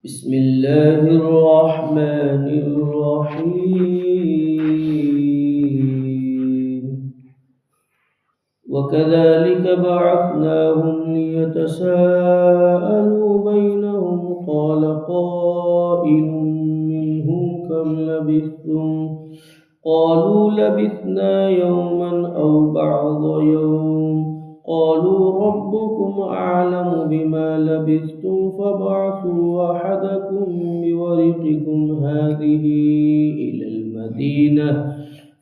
بسم الله الرحمن الرحيم. وكذلك بعثناهم ليتساءلوا بينهم قال قائل منهم كم لبثتم قالوا لبثنا يوما أو بعض يوم قالوا ربكم أعلم بما لبثتم فابعثوا أحدكم بورقكم هذه إلى المدينة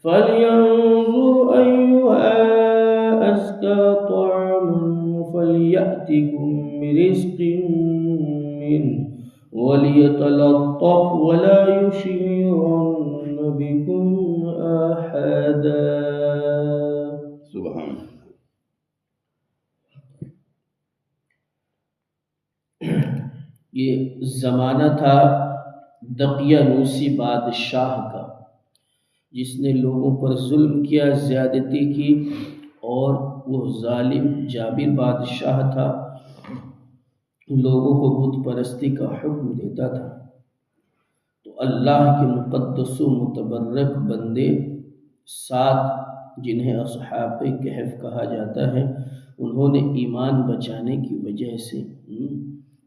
فلينظر أيها أزكى طعاما فليأتكم برزق منه وليتلطف ولا يشعرن بكم أحدا. سبحان. یہ زمانہ تھا دقیانوسی بادشاہ کا، جس نے لوگوں پر ظلم کیا، زیادتی کی، اور وہ ظالم جابر بادشاہ تھا، لوگوں کو بت پرستی کا حکم دیتا تھا۔ تو اللہ کے مقدس و متبرک بندے 7 جنہیں اصحاب کہف کہا جاتا ہے، انہوں نے ایمان بچانے کی وجہ سے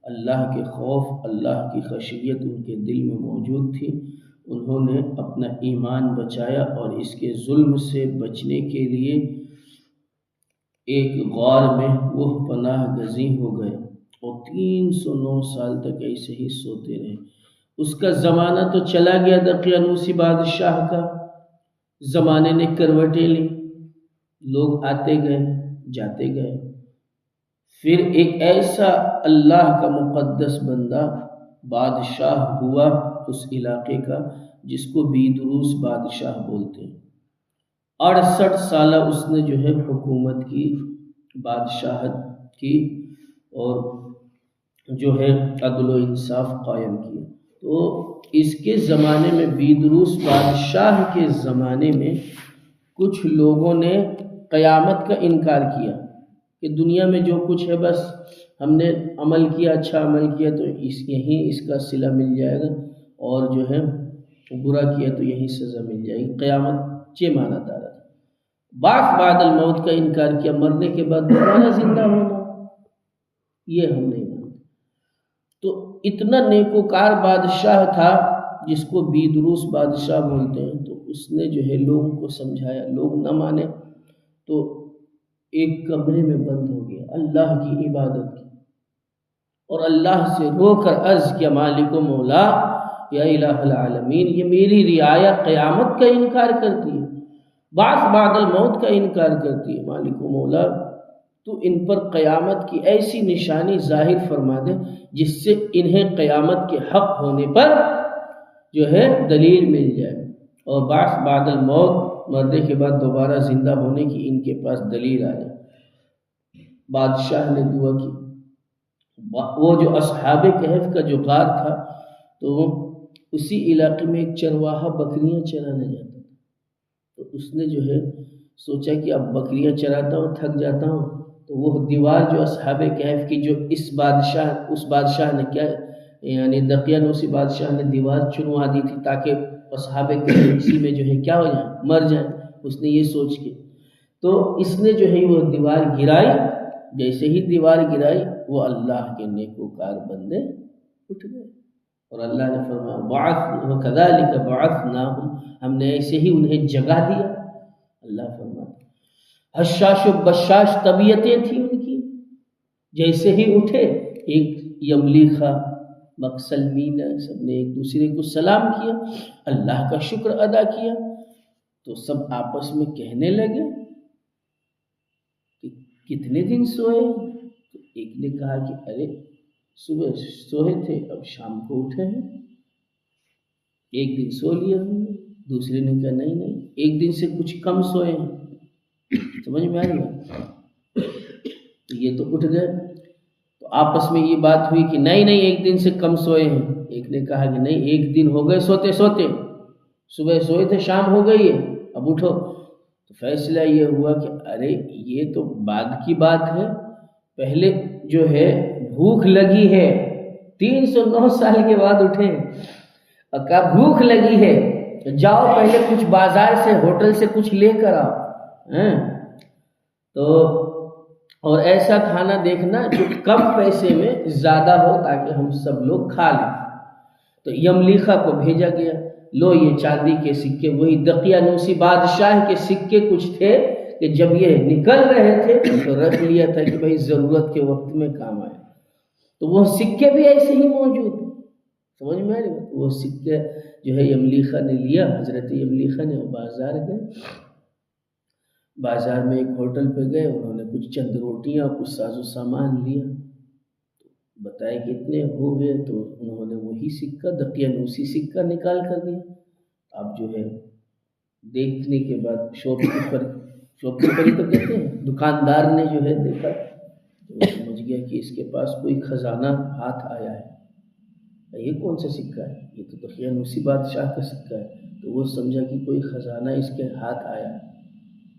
اللہ کے خوف، اللہ کی خشیت ان کے دل میں موجود تھی، انہوں نے اپنا ایمان بچایا اور اس کے ظلم سے بچنے کے لیے ایک غار میں وہ پناہ گزین ہو گئے اور 309 سال تک ایسے ہی سوتے رہے۔ اس کا زمانہ تو چلا گیا، دقیانوسی بادشاہ کا زمانے نے کروٹیں لی، لوگ آتے گئے جاتے گئے۔ پھر ایک ایسا اللہ کا مقدس بندہ بادشاہ ہوا اس علاقے کا، جس کو بیدروس بادشاہ بولتے ہیں۔ 68 سالہ اس نے جو ہے حکومت کی، بادشاہت کی، اور جو ہے عدل و انصاف قائم کیا۔ تو اس کے زمانے میں، بیدروس بادشاہ کے زمانے میں، کچھ لوگوں نے قیامت کا انکار کیا کہ دنیا میں جو کچھ ہے بس ہم نے عمل کیا، اچھا عمل کیا تو یہیں اس کا صلہ مل جائے گا، اور جو ہے برا کیا تو یہیں سزا مل جائے گی، قیامت چے مانا دارا۔ بعث بعد الموت کا انکار کیا، مرنے کے بعد دوبارہ زندہ ہونا، یہ ہم نہیں مانتے۔ تو اتنا نیکوکار بادشاہ تھا جس کو بیدروس بادشاہ بولتے ہیں، تو اس نے جو ہے لوگوں کو سمجھایا، لوگ نہ مانے تو ایک کمرے میں بند ہو گیا، اللہ کی عبادت کی اور اللہ سے رو کر عرض کیا، مالک و مولا یا الہ العالمین، یہ میری رعایا قیامت کا انکار کرتی ہے، بعث بعد الموت کا انکار کرتی ہے، مالک و مولا تو ان پر قیامت کی ایسی نشانی ظاہر فرما دے جس سے انہیں قیامت کے حق ہونے پر جو ہے دلیل مل جائے، اور بعث بعد الموت، مرنے کے بعد دوبارہ زندہ ہونے کی ان کے پاس دلیل آ جائے۔ بادشاہ نے دعا کی۔ وہ جو اصحاب کہف کا جو غار تھا، تو اسی علاقے میں ایک چرواہا بکریاں چرانے جاتا تھا، تو اس نے جو ہے سوچا کہ اب بکریاں چراتا ہوں، تھک جاتا ہوں، تو وہ دیوار جو اصحاب کہف کی، جو اس بادشاہ نے کیا، یعنی دقیانوسی بادشاہ نے دیوار چنوا دی تھی تاکہ اصحاب کہف اسی میں جو ہے کیا ہو جائیں، مر جائیں، اس نے یہ سوچ کے، تو اس نے جو ہے وہ دیوار گرائی۔ جیسے ہی دیوار گرائی، وہ اللہ کے نیکوکار بندے اٹھ گئے، اور اللہ نے فرمایا وَكَذَلِكَ بَعَثْنَاهُمْ، ہم نے ایسے ہی انہیں جگا دیا۔ اللہ فرماتا حشاش و بشاش طبیعتیں تھیں ان کی، جیسے ہی اٹھے، ایک یملیخا مقسلمین، سب نے ایک دوسرے کو سلام کیا، اللہ کا شکر ادا کیا، تو سب آپس میں کہنے لگے کہ کتنے دن سوئے؟ تو ایک نے کہا کہ ارے صبح سوئے تھے، اب شام کو اٹھے ہیں، ایک دن سو لیا ہم نے۔ دوسرے نے کہا نہیں ایک دن سے کچھ کم سوئے ہیں۔ سمجھ میں آئی بات؟ یہ تو اٹھ گئے، تو آپس میں یہ بات ہوئی کہ نہیں ایک دن سے کم سوئے ہیں۔ ایک نے کہا کہ نہیں، ایک دن ہو گئے سوتے، صبح سوئے تھے، شام ہو گئی ہے، اب اٹھو۔ تو فیصلہ یہ ہوا کہ ارے یہ تو بعد کی بات ہے، پہلے جو ہے بھوک لگی ہے 309 سال کے بعد اٹھے اور کہا بھوک لگی ہے، جاؤ پہلے کچھ بازار سے ہوٹل سے کچھ لے کر آؤ، تو اور ایسا کھانا دیکھنا جو کم پیسے میں زیادہ ہو تاکہ ہم سب لوگ کھا لیں۔ تو یملیخا کو بھیجا گیا، لو یہ چاندی کے سکے، وہی دقیانوسی بادشاہ کے سکے کچھ تھے کہ جب یہ نکل رہے تھے تو رکھ لیا تھا کہ بھائی ضرورت کے وقت میں کام آئے۔ تو وہ سکے بھی ایسے ہی موجود، سمجھ میں آ رہی؟ وہ سکے جو ہے یملیخا نے لیا، حضرت یملیخا نے، وہ بازار گئے، بازار میں ایک ہوٹل پہ گئے، انہوں نے کچھ چند روٹیاں کچھ ساز و سامان لیا، بتایا کہ اتنے ہو گئے، تو انہوں نے وہی سکہ دقیانوسی سکہ نکال کر دیا۔ اب جو ہے دیکھنے کے بعد شاپ کیپر تو کہتے ہیں، دکاندار نے جو ہے دیکھا تو وہ سمجھ گیا کہ اس کے پاس کوئی خزانہ ہاتھ آیا ہے، یہ کون سا سکہ ہے؟ یہ تو دقیانوسی بادشاہ کا سکہ ہے۔ تو وہ سمجھا کہ کوئی خزانہ اس کے ہاتھ آیا ہے،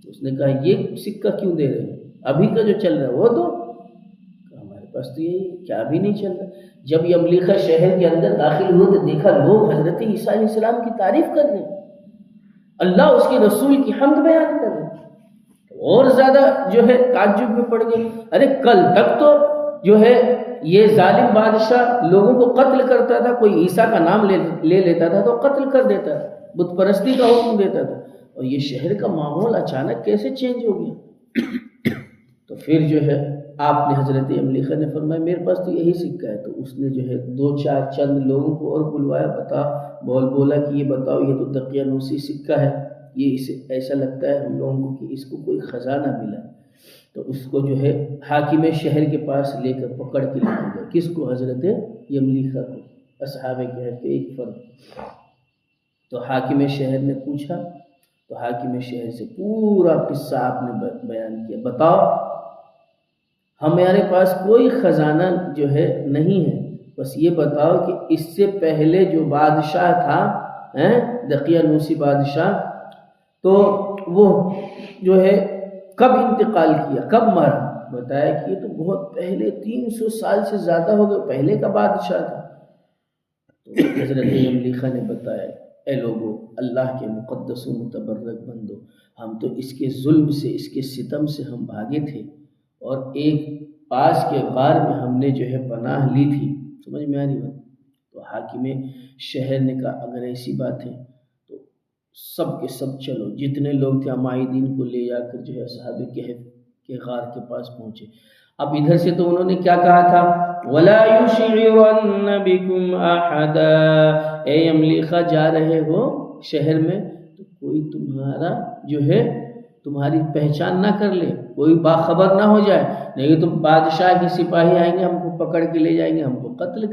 اس نے کہا یہ سکہ کیوں دے رہے ہیں؟ ابھی کا جو چل رہا ہے وہ دو۔ ہمارے پاس تو یہ کیا بھی نہیں چل رہا۔ جب یملیخا شہر کے اندر داخل ہوئے تو دیکھا لوگ حضرت عیسیٰ علیہ السلام کی تعریف کر رہے ہیں، اللہ اس کے رسول کی حمد بیان کر رہے ہیں، اور زیادہ جو ہے تعجب میں پڑ گئے۔ ارے کل تک تو جو ہے یہ ظالم بادشاہ لوگوں کو قتل کرتا تھا، کوئی عیسیٰ کا نام لے لیتا تھا تو قتل کر دیتا تھا، بت پرستی کا حکم دیتا تھا، اور یہ شہر کا ماحول اچانک کیسے چینج ہو گیا؟ تو پھر جو ہے آپ نے حضرت یملیخا نے فرمایا میرے پاس تو یہی سکہ ہے۔ تو اس نے جو ہے دو چار چند لوگوں کو اور بلوایا، بولا کہ یہ بتاؤ یہ تو دقیانوسی سکہ ہے، یہ اسے ایسا لگتا ہے ہم لوگوں کو کہ اس کو کوئی خزانہ ملا۔ تو اس کو جو ہے حاکم شہر کے پاس لے کر پکڑ کے لے گئے، کس کو؟ حضرت یملیخا کو، اصحاب کہف کے ایک فرد۔ تو حاکم شہر نے پوچھا، تو حاکم شہر سے پورا قصہ آپ نے بیان کیا، بتاؤ ہمارے پاس کوئی خزانہ جو ہے نہیں ہے، بس یہ بتاؤ کہ اس سے پہلے جو بادشاہ تھا دقیانوسی بادشاہ، تو وہ جو ہے کب انتقال کیا، کب مرا؟ بتایا کہ یہ تو بہت پہلے 300 سال سے زیادہ ہو گئے، پہلے کا بادشاہ تھا۔ تو حضرت یملیخا نے بتایا اے لوگو، اللہ کے مقدس و متبرک بندو، ہم تو اس کے ظلم سے، اس کے ستم سے ہم بھاگے تھے، اور ایک پاس کے غار میں ہم نے جو ہے پناہ لی تھی، سمجھ میں آ رہی بات؟ تو حاکم شہر نے کہا اگر ایسی بات ہے تو سب کے سب چلو، جتنے لوگ تھے عمائدین کو لے جا کر جو ہے اصحاب کہف کے غار کے پاس پہنچے۔ اب ادھر سے تو انہوں نے کیا کہا تھا، وَلَا يُشْعِرَنَّ بِكُمْ أَحَدًا، اے یملیخا جا رہے ہو شہر میں تو کوئی تمہارا جو ہے تمہاری پہچان نہ کر لے، کوئی باخبر نہ ہو جائے، نہیں تو بادشاہ کے سپاہی آئیں گے، ہم کو پکڑ کے لے جائیں گے، ہم کو قتل